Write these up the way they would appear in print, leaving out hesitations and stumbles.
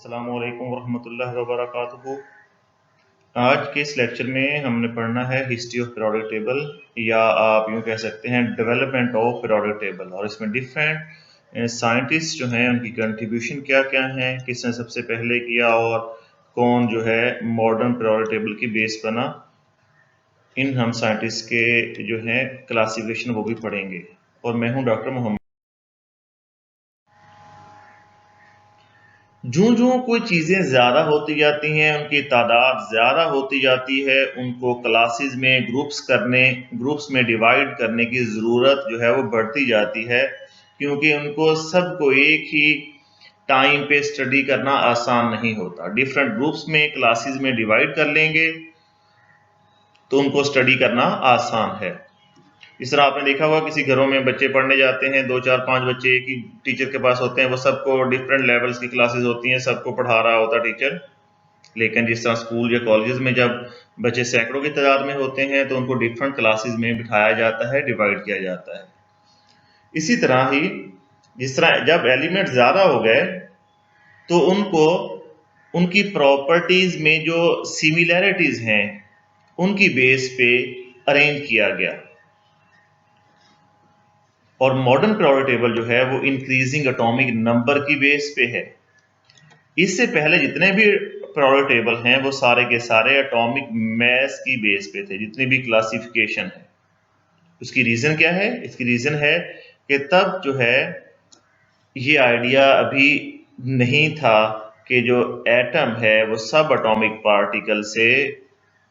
अस्सलामु अलैकुम वरहमतुल्लाहि वबरकातुहू। आज के इस लेक्चर में हमने पढ़ना है हिस्ट्री ऑफ पीरियोडिक टेबल, या आप यूँ कह सकते हैं डेवलपमेंट ऑफ पीरियोडिक टेबल। और इसमें डिफरेंट साइंटिस्ट जो हैं उनकी कंट्रीब्यूशन क्या क्या हैं, किसने सबसे पहले किया और कौन जो है मॉडर्न पीरियोडिक टेबल की बेस बना। इन हम साइंटिस्ट के जो हैं क्लासिफिकेशन वो भी पढ़ेंगे। और मैं हूँ डॉक्टर मोहम्मद। जूं जूं कोई चीज़ें ज़्यादा होती जाती हैं, उनकी तादाद ज़्यादा होती जाती है, उनको क्लासेस में ग्रुप्स में डिवाइड करने की ज़रूरत जो है वो बढ़ती जाती है, क्योंकि उनको सबको एक ही टाइम पे स्टडी करना आसान नहीं होता। डिफरेंट ग्रुप्स में क्लासेस में डिवाइड कर लेंगे तो उनको स्टडी करना आसान है। इस तरह आपने देखा होगा किसी घरों में बच्चे पढ़ने जाते हैं, 2 4 5 बच्चे एक ही टीचर के पास होते हैं, वो सबको डिफरेंट लेवल्स की क्लासेस होती हैं, सबको पढ़ा रहा होता टीचर। लेकिन जिस तरह स्कूल या कॉलेजेस में जब बच्चे सैकड़ों की तादाद में होते हैं तो उनको डिफरेंट क्लासेस में बिठाया जाता है, डिवाइड किया जाता है। इसी तरह ही जिस तरह जब एलिमेंट ज़्यादा हो गए तो उनको उनकी प्रॉपर्टीज में जो सिमिलैरिटीज हैं उनकी बेस पे अरेंज किया गया। और मॉडर्न पीरियोडिक टेबल जो है वो इंक्रीजिंग एटॉमिक नंबर की बेस पे है। इससे पहले जितने भी पीरियोडिक टेबल हैं वो सारे के सारे एटॉमिक मैस की बेस पे थे, जितनी भी क्लासिफिकेशन है। उसकी रीजन क्या है? इसकी रीजन है कि तब जो है ये आइडिया अभी नहीं था कि जो एटम है वो सब एटॉमिक पार्टिकल से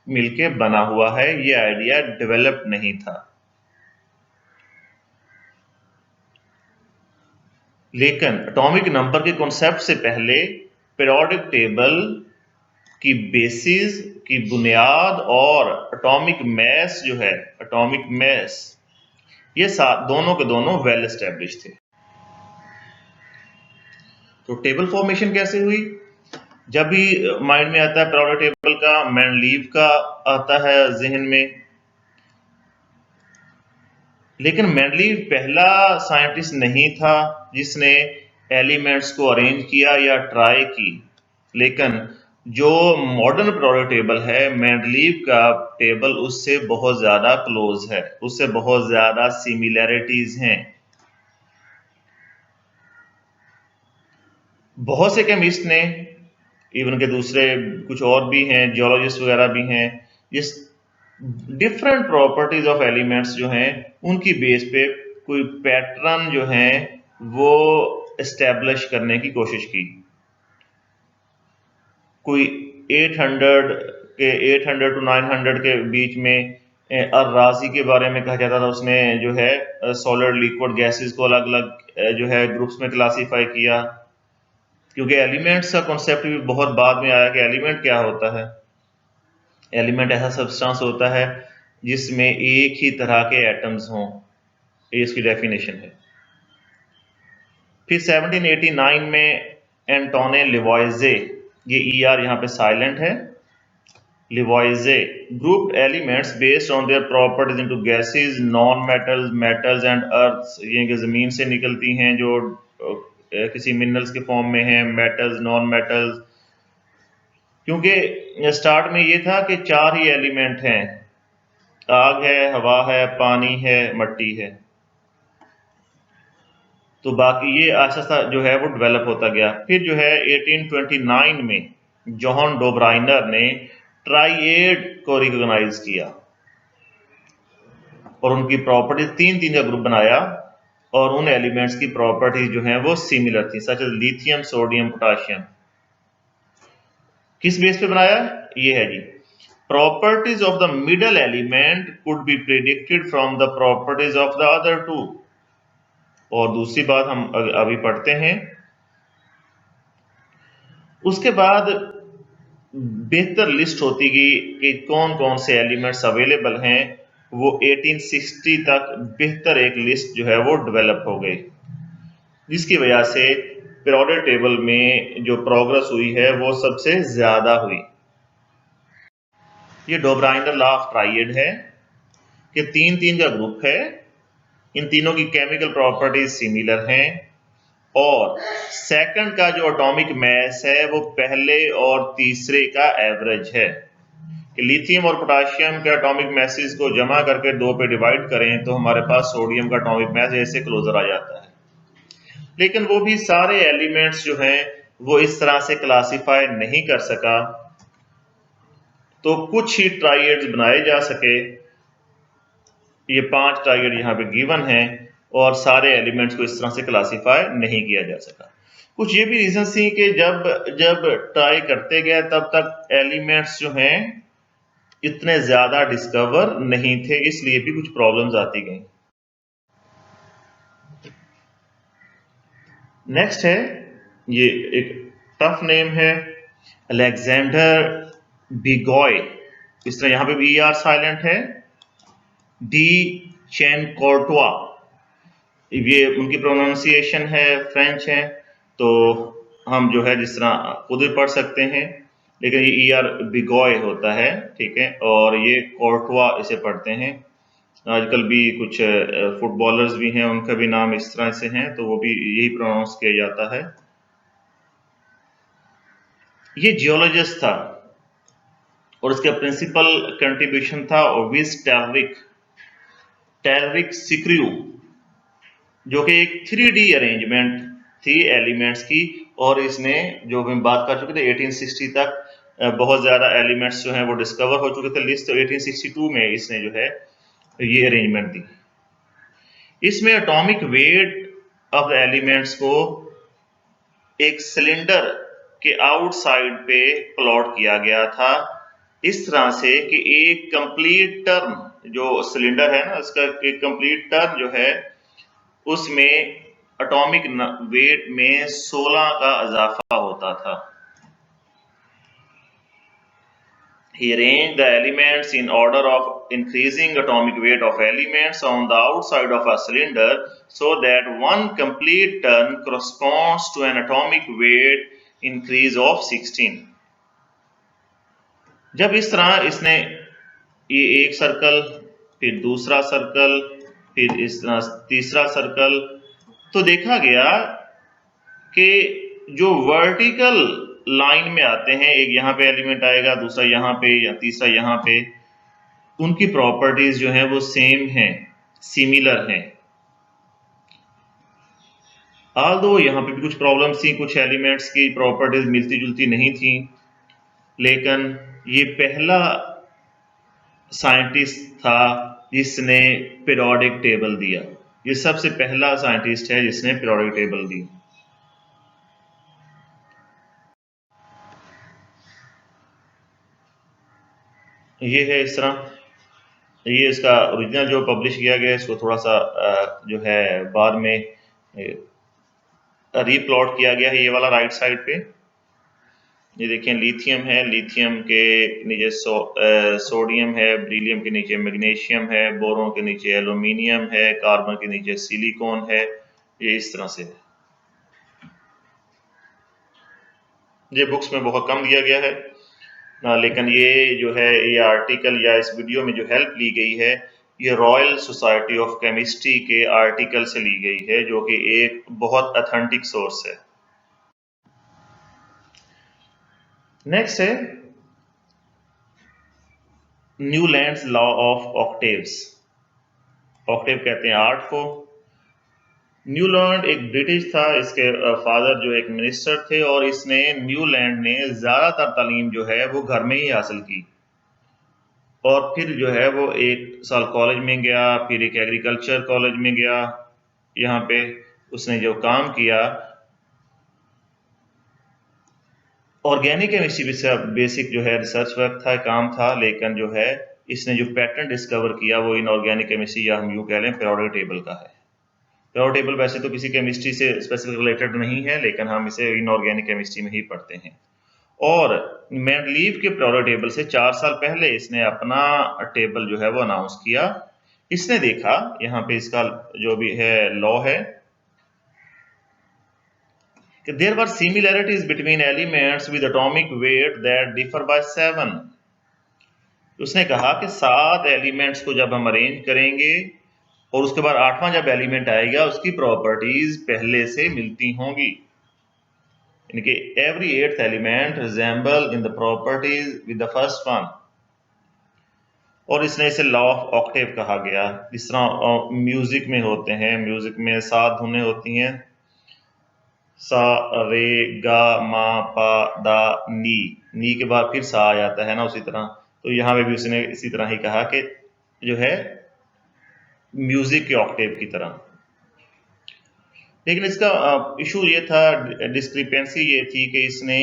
मिलके बना हुआ है। ये आइडिया डेवलप नहीं था। लेकिन एटॉमिक नंबर के कॉन्सेप्ट से पहले पीरियोडिक टेबल की बेसिस की बुनियाद और एटॉमिक मैस जो है, एटॉमिक मैस, ये दोनों के दोनों वेल एस्टेब्लिश थे। तो टेबल फॉर्मेशन कैसे हुई? जब भी माइंड में आता है पीरियोडिक टेबल का, मेंडलीव का आता है जहन में। लेकिन मेंडलीव पहला साइंटिस्ट नहीं था जिसने एलिमेंट्स को अरेंज किया या ट्राई की। लेकिन जो मॉडर्न पीरियोडिक टेबल है, मेंडलीव का टेबल उससे बहुत ज्यादा क्लोज है, उससे बहुत ज्यादा सिमिलैरिटीज हैं। बहुत से केमिस्ट ने, इवन के दूसरे कुछ और भी हैं, जियोलॉजिस्ट वगैरह भी हैं, जिस डिफरेंट प्रॉपर्टीज ऑफ एलिमेंट्स जो हैं उनकी बेस पे कोई पैटर्न जो है वो एस्टेब्लिश करने की कोशिश की। कोई 800 टू 900 के बीच में अर-राज़ी के बारे में कहा जाता था। उसने जो है सॉलिड लिक्विड गैसेस को अलग अलग जो है ग्रुप्स में क्लासीफाई किया, क्योंकि एलिमेंट्स का कॉन्सेप्ट भी बहुत बाद में आया कि एलिमेंट क्या होता है। एलिमेंट ऐसा सब्सटेंस होता है जिसमें एक ही तरह के एटम्स हों, ये इसकी डेफिनेशन है। फिर 1789 में एंटोने लिवॉइजे, ये ईआर यहाँ पे साइलेंट है, Lavoisier group elements based on their properties into gases, non metals, metals and earths. ये कि जमीन से निकलती हैं जो किसी मिनरल्स के फॉर्म में हैं, मेटल्स, नॉन मेटल्स। क्योंकि स्टार्ट में ये था कि 4 ही एलिमेंट हैं, आग है, हवा है, पानी है, मिट्टी है। तो बाकी ये आहिस्ता जो है वो डेवलप होता गया। फिर जो है 1829 में जॉन डोब्राइनर ने ट्राइएड को रिकॉग्नाइज किया और उनकी प्रॉपर्टीज 3 का ग्रुप बनाया, और उन एलिमेंट्स की प्रॉपर्टीज जो हैं वो सिमिलर थी, such as lithium, sodium, potassium. किस बेस पे बनाया? ये है जी, properties of the middle element could be predicted from the properties of the other two. और दूसरी बात हम अभी पढ़ते हैं। उसके बाद बेहतर लिस्ट होती गई कि कौन कौन से एलिमेंट्स अवेलेबल हैं। वो 1860 तक बेहतर एक लिस्ट जो है वो डेवलप हो गई, जिसकी वजह से पीरियोडिक टेबल में जो प्रोग्रेस हुई है वो सबसे ज्यादा हुई। ये डोब्राइनर लॉ ऑफ ट्राइएड है कि 3 का ग्रुप है, इन तीनों की केमिकल प्रॉपर्टीज सिमिलर हैं, और सेकंड का जो एटॉमिक मास है वो पहले और तीसरे का एवरेज है कि लिथियम और पोटेशियम के एटॉमिक मैसेज को जमा करके 2 पे डिवाइड करें तो हमारे पास सोडियम का एटॉमिक मास ऐसे क्लोजर आ जाता है। लेकिन वो भी सारे एलिमेंट्स जो हैं वो इस तरह से क्लासिफाई नहीं कर सका, तो कुछ ही ट्राइएड्स बनाए जा सके। ये 5 ट्राइएड यहाँ पे गिवन हैं और सारे एलिमेंट्स को इस तरह से क्लासिफाई नहीं किया जा सका। कुछ ये भी रीजन थी कि जब जब ट्राई करते गए तब तक एलिमेंट्स जो हैं इतने ज्यादा डिस्कवर नहीं थे, इसलिए भी कुछ प्रॉब्लम्स आती गई। नेक्स्ट है, ये एक टफ नेम है, अलेक्जेंडर बिगॉय। इस तरह यहां पे भी ER साइलेंट है। डी चैन कोर्टवा, ये उनकी प्रोनाउंसिएशन है, फ्रेंच है, तो हम जो है जिस तरह खुद भी पढ़ सकते हैं, लेकिन ये ER बिगॉय होता है, ठीक है, और ये कोर्टवा इसे पढ़ते हैं। आजकल भी कुछ फुटबॉलर्स भी हैं, उनका भी नाम इस तरह से हैं, तो वो भी यही प्रोनाउंस किया जाता है। ये जियोलॉजिस्ट था और उसका प्रिंसिपल कंट्रीब्यूशन था ओविस टेलरिक सिक्रियू, जो कि एक 3D अरेंजमेंट थी एलिमेंट्स की, और इसने जो हम बात कर चुके थे 1860 तक बहुत ज्यादा एलिमेंट्स जो हैं वो डिस्कवर हो चुके थे। लिस्ट तो 1862 में इसने जो है ये अरेंजमेंट दी। इसमें एटॉमिक वेट ऑफ एलिमेंट्स को एक सिलेंडर के आउटसाइड पे प्लॉट किया गया था, इस तरह से कि एक कंप्लीट टर्म, जो सिलेंडर है ना, इसका एक कंप्लीट टर्म जो है उसमें एटॉमिक वेट में 16 का इजाफा होता था। He arranged the elements in order of increasing atomic weight of elements on the outside of a cylinder so that one complete turn corresponds to an atomic weight increase of 16. जब इस तरह इसने ये एक सर्कल, फिर दूसरा circle, फिर इस तरह तीसरा सर्कल, तो देखा गया कि जो वर्टिकल लाइन में आते हैं, एक यहाँ पे एलिमेंट आएगा, दूसरा यहाँ पे, या तीसरा यहाँ पे, उनकी प्रॉपर्टीज जो है वो सेम हैं, सिमिलर हैं। आल्दो यहाँ पे भी कुछ प्रॉब्लम्स थी, कुछ एलिमेंट्स की प्रॉपर्टीज मिलती जुलती नहीं थी, लेकिन ये पहला साइंटिस्ट था जिसने पीरियोडिक टेबल दिया। ये सबसे पहला साइंटिस्ट है जिसने पीरियोडिक टेबल दी। ये है इस तरह, ये इसका ओरिजिनल जो पब्लिश किया गया है, इसको थोड़ा सा जो है बाद में रीप्लॉट किया गया है। ये वाला राइट साइड पे ये देखें, लिथियम है, लिथियम के नीचे सोडियम है, बेरिलियम के नीचे मैग्नीशियम है, बोरोन के नीचे एल्यूमिनियम है, कार्बन के नीचे सिलिकॉन है। ये इस तरह से है। ये बुक्स में बहुत कम दिया गया है, लेकिन ये जो है ये आर्टिकल या इस वीडियो में जो हेल्प ली गई है, ये रॉयल सोसाइटी ऑफ केमिस्ट्री के आर्टिकल से ली गई है, जो कि एक बहुत ऑथेंटिक सोर्स है। नेक्स्ट है Newlands law of octaves. Octave कहते हैं 8 को। न्यूलैंड एक ब्रिटिश था, इसके फादर जो एक मिनिस्टर थे, और इसने न्यूलैंड ने ज्यादातर तालीम जो है वो घर में ही हासिल की, और फिर जो है वो 1 साल कॉलेज में गया, फिर एक एग्रीकल्चर कॉलेज में गया। यहाँ पे उसने जो काम किया ऑर्गेनिक केमिस्ट्री से बेसिक जो है रिसर्च वर्क था, काम था, लेकिन जो है इसने जो पैटर्न डिस्कवर किया वो इनऑर्गेनिक केमिस्ट्री, या हम यूँ कह लें पीरियोडिक टेबल का है। पीरियोडिक टेबल वैसे तो किसी केमिस्ट्री से स्पेसिफिक रिलेटेड नहीं है, लेकिन हम इसे इनऑर्गेनिक केमिस्ट्री में ही पढ़ते हैं। और मेंडलीव के पीरियोडिक टेबल से 4 साल पहले इसने अपना टेबल जो है वो अनाउंस किया। इसने देखा, यहाँ पे इसका जो भी है लॉ है कि there were similarities between elements with atomic weight that differ by 7। उसने कहा कि 7 एलिमेंट्स को जब हम अरेंज करेंगे और उसके बाद 8वां जब एलिमेंट आएगा उसकी प्रॉपर्टीज पहले से मिलती होंगी, यानी कि every 8th element resemble in the properties with the first one. और इसने इसे लॉ ऑफ ऑक्टेव कहा गया। इस तरह म्यूजिक में होते हैं, म्यूजिक में 7 धुनें होती हैं, सा रे गा मा पा दा नी, नी के बाद फिर सा आ जाता है ना, उसी तरह। तो यहाँ पे भी उसने इसी तरह ही कहा कि जो है म्यूजिक के ऑक्टेव की तरह। लेकिन इसका इशू ये था, डिस्क्रिपेंसी ये थी कि इसने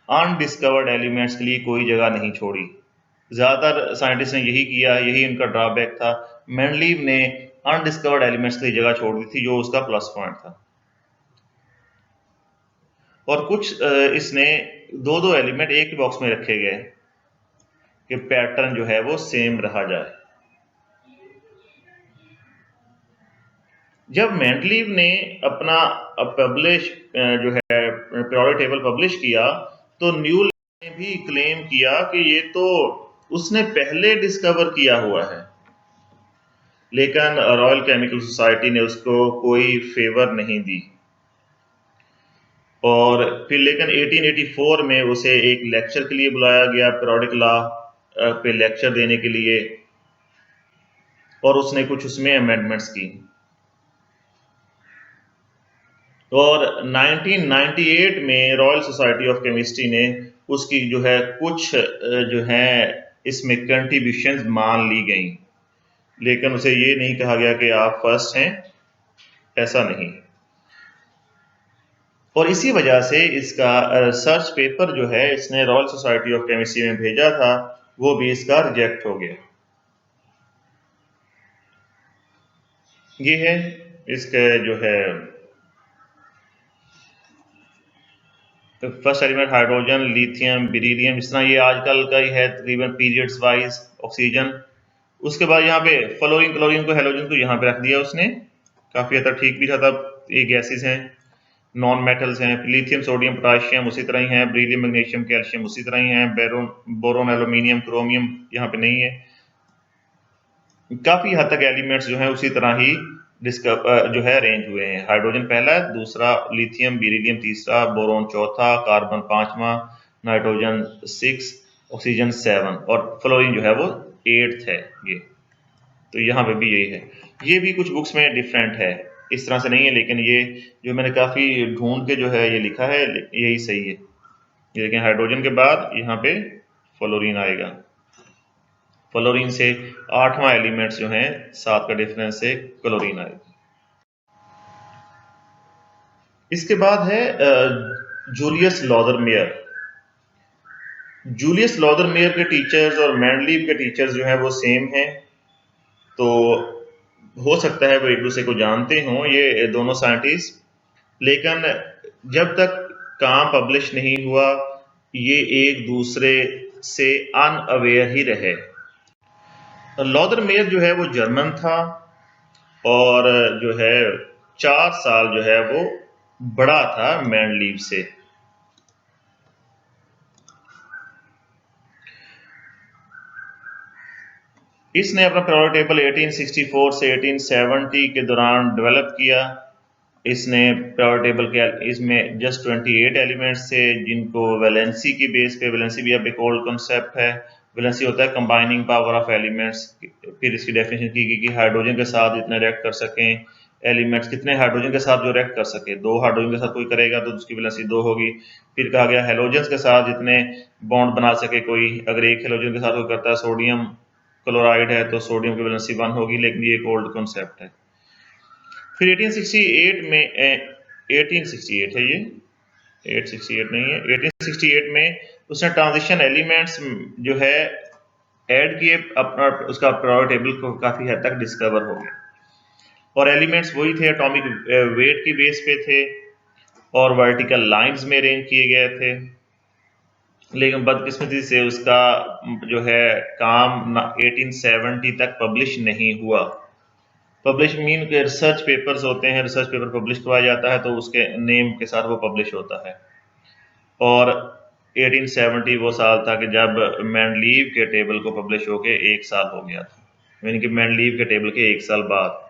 अनडिस्कवर्ड एलिमेंट्स के लिए कोई जगह नहीं छोड़ी। ज्यादातर साइंटिस्ट ने यही किया, यही उनका ड्रॉबैक था। मेंडलीव ने अनडिस्कवर्ड एलिमेंट्स की जगह छोड़ दी थी, जो उसका प्लस पॉइंट था। और कुछ इसने दो एलिमेंट एक ही बॉक्स में रखे गए कि पैटर्न जो है वो सेम रहा जाए। जब मेंडलीव ने अपना पब्लिश जो है पीरियोडिक टेबल पब्लिश किया, तो न्यूल ने भी क्लेम किया कि ये तो उसने पहले डिस्कवर किया हुआ है, लेकिन रॉयल केमिकल सोसाइटी ने उसको कोई फेवर नहीं दी। और फिर लेकिन 1884 में उसे एक लेक्चर के लिए बुलाया गया, पीरियोडिक लॉ पे लेक्चर देने के लिए, और उसने कुछ उसमें अमेंडमेंट्स की। और 1998 में रॉयल सोसाइटी ऑफ केमिस्ट्री ने उसकी जो है कुछ जो है इसमें कंट्रीब्यूशंस मान ली गई, लेकिन उसे ये नहीं कहा गया कि आप फर्स्ट हैं, ऐसा नहीं। और इसी वजह से इसका रिसर्च पेपर जो है इसने रॉयल सोसाइटी ऑफ केमिस्ट्री में भेजा था, वो भी इसका रिजेक्ट हो गया। ये है इसका जो है first element hydrogen, lithium, beryllium, इस तरह ये आजकल का ही है तकरीबन पीरियड्स वाइज। ऑक्सीजन, उसके बाद यहाँ पे फ्लोरीन, क्लोरीन को, हेलोजन को यहाँ पे रख दिया उसने, काफी हद तक ठीक भी था। तब ये गैसेस हैं, नॉन मेटल्स हैं। लिथियम, सोडियम, पोटाशियम उसी तरह ही है, बेरिलियम, मैग्नीशियम, कैल्शियम उसी तरह ही है, बोरोन, एल्यूमिनियम, क्रोमियम यहाँ पे नहीं है। काफी हद तक एलिमेंट्स जो है उसी तरह ही जो है अरेंज हुए हैं। हाइड्रोजन पहला, दूसरा लिथियम, बेरिलियम तीसरा, बोरोन चौथा, कार्बन पांचवा, नाइट्रोजन 6, ऑक्सीजन 7 और फ्लोरीन जो है वो 8th है। ये तो यहाँ पे भी यही है। ये भी कुछ बुक्स में डिफरेंट है, इस तरह से नहीं है, लेकिन ये जो मैंने काफी ढूंढ के जो है ये लिखा है, यही सही है। लेकिन हाइड्रोजन के बाद यहाँ पे फ्लोरीन आएगा। फ्लोरीन से 8वां एलिमेंट्स जो हैं 7 का डिफरेंस से क्लोरीन आएगा। इसके बाद है जूलियस लॉदरमेयर। जूलियस लॉदरमेयर के टीचर्स और मेंडलीव के टीचर्स जो है वो सेम हैं, तो हो सकता है वो एक दूसरे को जानते हों ये दोनों साइंटिस्ट, लेकिन जब तक काम पब्लिश नहीं हुआ ये एक दूसरे से अनअवेयर ही रहे। लॉदरमेयर जो है वो जर्मन था और जो है 4 साल जो है वो बड़ा था मेंडलीव से। इसने अपना पीरियोडिक टेबल 1864 से 1870 के दौरान डेवलप किया। इसने पीरियोडिक टेबल के इसमें जस्ट 28 एलिमेंट्स थे, जिनको वैलेंसी की बेस पे, वैलेंसी भी अब एक ओल्ड कॉन्सेप्ट है। वैलेंसी होता है कंबाइनिंग पावर ऑफ एलिमेंट्स। फिर इसकी डेफिनेशन की गई कि हाइड्रोजन के साथ जितने रिएक्ट कर सकें एलिमेंट्स, कितने हाइड्रोजन के साथ जो रिएक्ट कर सके। 2 हाइड्रोजन के साथ कोई करेगा तो उसकी वैलेंसी 2 होगी। फिर कहा गया हेलोजन के साथ जितने बॉन्ड बना सके कोई, अगर एक हेलोजन के साथ कोई करता है सोडियम क्लोराइड है तो सोडियम की वैलेंसी 1 होगी, लेकिन ये एक ओल्ड कॉन्सेप्ट है। फिर 1868 में 1868 है ये, 868 नहीं है, 1868 में उसने ट्रांजिशन एलिमेंट्स जो है ऐड किए, अपना उसका पीरियोडिक टेबल को काफी हद तक डिस्कवर हो गया। और एलिमेंट्स वही थे, एटॉमिक वेट की बेस पे थे और वर्टिकल लाइंस में अरेंज किए गए थे। लेकिन बदकिस्मती से उसका जो है काम 1870 तक पब्लिश नहीं हुआ। पब्लिश मीन के रिसर्च पेपर्स होते हैं, रिसर्च पेपर पब्लिश करवाया जाता है तो उसके नेम के साथ वो पब्लिश होता है। और 1870 वो साल था कि जब मेंडलीव के टेबल को पब्लिश होके 1 साल हो गया था, यानी कि मेंडलीव के टेबल के 1 साल बाद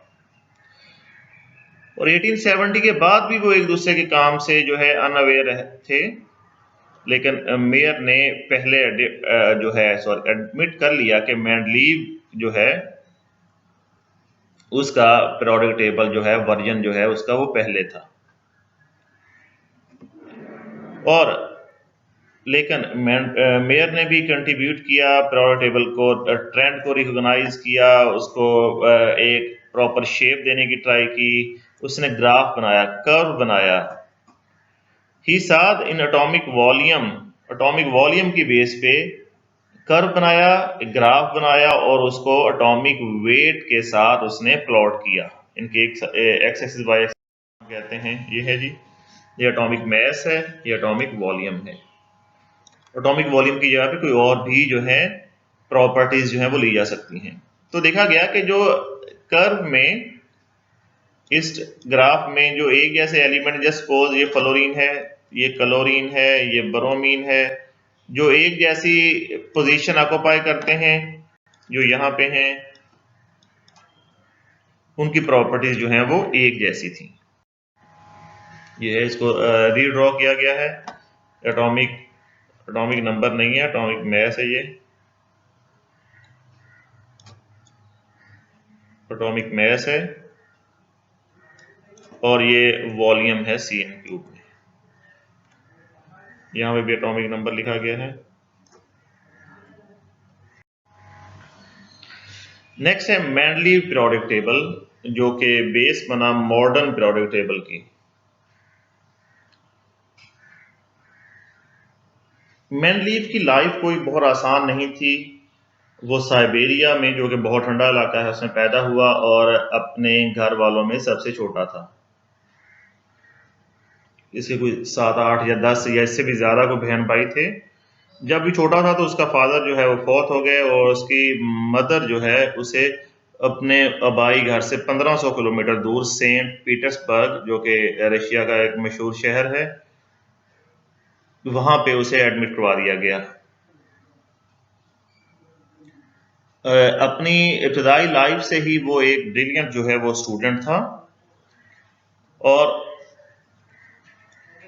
और 1870 के बाद भी वो एक दूसरे के काम से जो है अनअवेयर थे, लेकिन मेयर ने पहले जो है एडमिट कर लिया कि मेंडलीव जो है उसका पीरियोडिक टेबल जो है वर्जन जो है उसका वो पहले था। और लेकिन मेयर ने भी कंट्रीब्यूट किया पीरियोडिक टेबल को, ट्रेंड को रिकॉग्नाइज किया, उसको एक प्रॉपर शेप देने की ट्राई की, उसने ग्राफ बनाया, कर्व बनाया। ही साथ इन एटॉमिक वॉल्यूम की बेस पे कर्व बनाया, ग्राफ बनाया और उसको एटॉमिक वेट के साथ उसने प्लॉट किया। इनके एक्स एक्सिस वाई कहते हैं, ये है जी, ये एटॉमिक मैस है, ये एटॉमिक वॉल्यूम है। एटॉमिक वॉल्यूम की जगह पे कोई और भी जो है प्रॉपर्टीज जो है वो ली जा सकती हैं। तो देखा गया कि जो कर्व में, इस ग्राफ में जो एक जैसे एलिमेंट, जस्ट सपोज ये फ्लोरीन है, ये क्लोरीन है, ये ब्रोमीन है, जो एक जैसी पोजीशन ऑक्यूपाई करते हैं, जो यहाँ पे हैं, उनकी प्रॉपर्टीज जो हैं वो एक जैसी थी। ये है, इसको रीड्रॉ किया गया है। एटॉमिक नंबर नहीं है, एटॉमिक मैस है, ये एटॉमिक मैस है और ये वॉल्यूम है Cn³ में। यहाँ पे भी एटॉमिक नंबर लिखा गया है। नेक्स्ट है मेंडलीव पीरियोडिक टेबल, जो कि बेस बना मॉडर्न पीरियोडिक टेबल की। मेंडलीव की लाइफ कोई बहुत आसान नहीं थी। वो साइबेरिया में, जो कि बहुत ठंडा इलाका है, उसमें पैदा हुआ और अपने घर वालों में सबसे छोटा था। इसके कोई 7, 8 या 10 या इससे भी ज्यादा को बहन भाई थे। जब भी छोटा था तो उसका फादर जो है वो फौत हो गए और उसकी मदर जो है उसे अपने आबाई घर से 1500 किलोमीटर दूर सेंट पीटर्सबर्ग, जो कि रशिया का एक मशहूर शहर है, वहां पे उसे एडमिट करवा दिया गया। अपनी इब्तदाई लाइफ से ही वो एक ब्रिलियंट जो है वो स्टूडेंट था और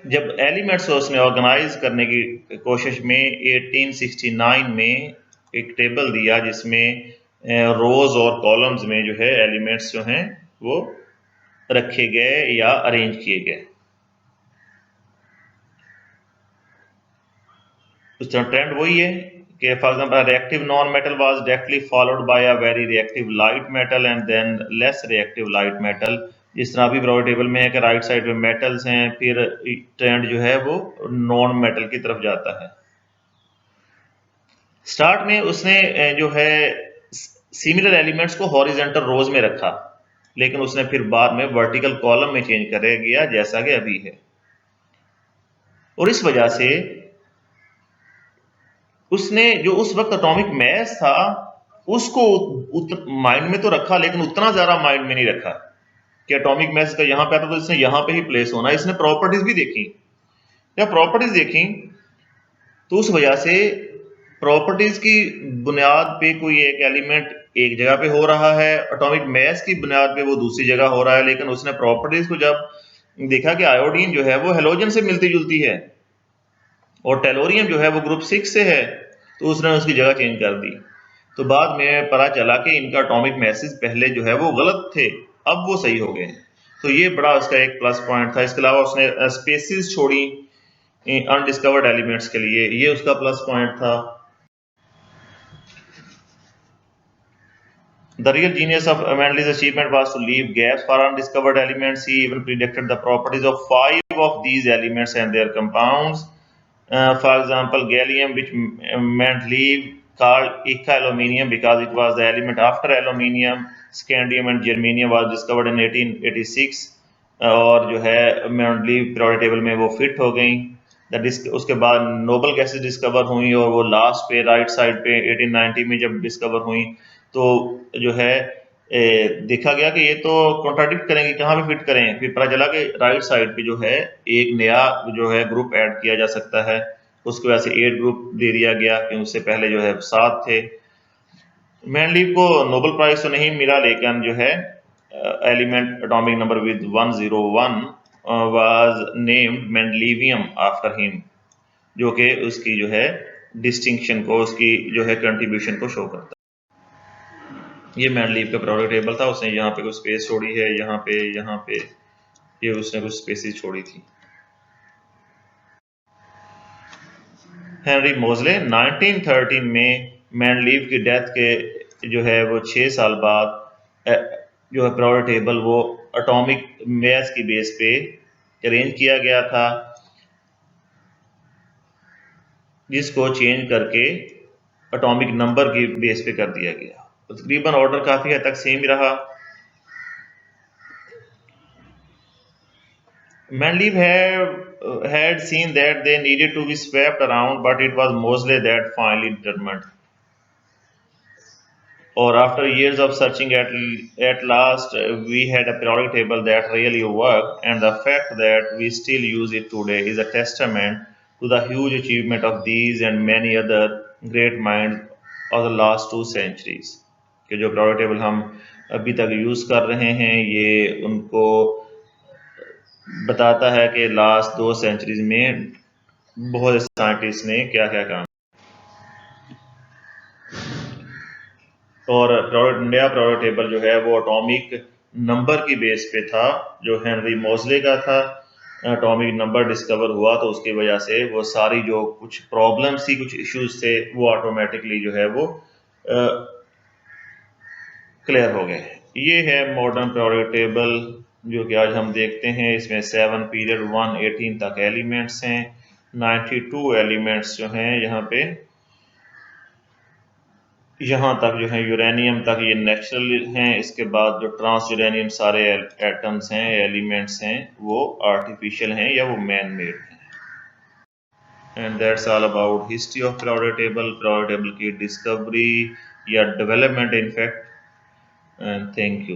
जब एलिमेंट्स उसने ऑर्गेनाइज करने की कोशिश में 1869 में एक टेबल दिया जिसमें रोज और कॉलम्स में जो है एलिमेंट्स जो हैं वो रखे गए या अरेंज किए गए। उसका ट्रेंड वही है कि for example reactive non metal was directly followed by a very reactive light metal and than less reactive light metal. जिस तरह अभी पीरियोडिक टेबल में है कि राइट साइड पे मेटल्स हैं, फिर ट्रेंड जो है वो नॉन मेटल की तरफ जाता है। स्टार्ट में उसने जो है सिमिलर एलिमेंट्स को हॉरिजॉन्टल रोज में रखा, लेकिन उसने फिर बाद में वर्टिकल कॉलम में चेंज कर गया जैसा कि अभी है। और इस वजह से उसने जो उस वक्त एटॉमिक मैस था उसको माइंड में तो रखा, लेकिन उतना ज्यादा माइंड में नहीं रखा कि एटॉमिक मैस का यहाँ पे आता तो इसने यहाँ पे ही प्लेस होना। इसने प्रॉपर्टीज भी देखी, जब प्रॉपर्टीज देखी तो उस वजह से प्रॉपर्टीज की बुनियाद पे कोई एक एलिमेंट एक जगह पे हो रहा है, एटॉमिक मैस की बुनियाद पे वो दूसरी जगह हो रहा है, लेकिन उसने प्रॉपर्टीज को जब देखा कि आयोडीन जो है वो हेलोजन से मिलती जुलती है और टेलोरियम जो है वो ग्रुप 6 से है, तो उसने उसकी जगह चेंज कर दी। तो बाद में पता चला कि इनका एटॉमिक मैसेज पहले जो है वो गलत थे, अब वो सही हो गए। तो ये बड़ा उसका एक प्लस पॉइंट था। इसके अलावा उसने स्पेसिस छोड़ी अनडिस्कवर्ड एलिमेंट्स के लिए, ये उसका प्लस पॉइंट था। The real genius of Mendeleev's achievement was to leave gaps for undiscovered elements. He even predicted the properties of 5 of these elements and their compounds. For example, gallium, which Mendeleev called eka-aluminium because it was the element after aluminium. Scandium and germanium was discovered in 1886 और जो है Mendeleev periodic table में वो fit हो गई। उसके बाद noble gases discover हुई और वो लास्ट पे राइट साइड पे 1890 में जब डिस्कवर हुई तो जो है देखा गया कि ये तो कॉन्ट्राडिक्ट करेंगे, कहाँ पे फिट करें। फिर पता चला कि राइट साइड पे जो है एक नया जो है ग्रुप ऐड किया जा सकता है, उसकी वजह से 8 ग्रुप दे दिया गया कि उससे पहले जो है 7 थे। मेंडलीव को नोबेल प्राइज तो नहीं मिला, लेकिन जो है element atomic number with 101 was named Mendelevium after him, जो कि उसकी जो है डिस्टिंक्शन को, उसकी जो है कंट्रीब्यूशन को शो करता है। ये मेंडलीव का पीरियोडिक टेबल था। उसने यहाँ पे कुछ स्पेस छोड़ी है, यहाँ पे ये उसने कुछ स्पेसेस छोड़ी थी। हेनरी मोजले 1913 में मेंडलीव की डेथ के जो है वो 6 साल बाद जो है पीरियोडिक टेबल वो एटॉमिक मास की बेस पे अरेंज किया गया था, जिसको चेंज करके एटॉमिक नंबर की बेस पे कर दिया गया। तो तकरीबन ऑर्डर काफी हद तक सेम ही रहा। Mendeleev had seen that they needed to be swept around, but it was Moseley that finally determined. Or after years of searching, at last we had a periodic table that really worked, and the fact that we still use it today is a testament to the huge achievement of these and many other great minds of the last 2 centuries. कि जो periodic table हम अभी तक use कर रहे हैं, ये उनको बताता है कि लास्ट 2 सेंचुरीज में बहुत से साइंटिस्ट ने क्या क्या काम। और नया पीरियोडिक टेबल जो है वो एटॉमिक नंबर की बेस पे था, जो हेनरी मोजले का था। एटॉमिक नंबर डिस्कवर हुआ तो उसकी वजह से वो सारी जो कुछ प्रॉब्लम्स थी, कुछ इश्यूज थे, वो ऑटोमेटिकली जो है वो क्लियर हो गए। ये है मॉडर्न पीरियोडिक टेबल जो कि आज हम देखते हैं। इसमें 7 पीरियड 118 तक एलिमेंट्स हैं, 92 एलिमेंट्स जो हैं यहाँ तक जो है यूरेनियम तक ये नेचुरल हैं। इसके बाद जो ट्रांस यूरेनियम सारे एटम्स हैं, एलिमेंट्स हैं, वो आर्टिफिशियल हैं या वो मैन मेड हैं। And that's all about history of periodic table की डिस्कवरी या development in fact. And thank you.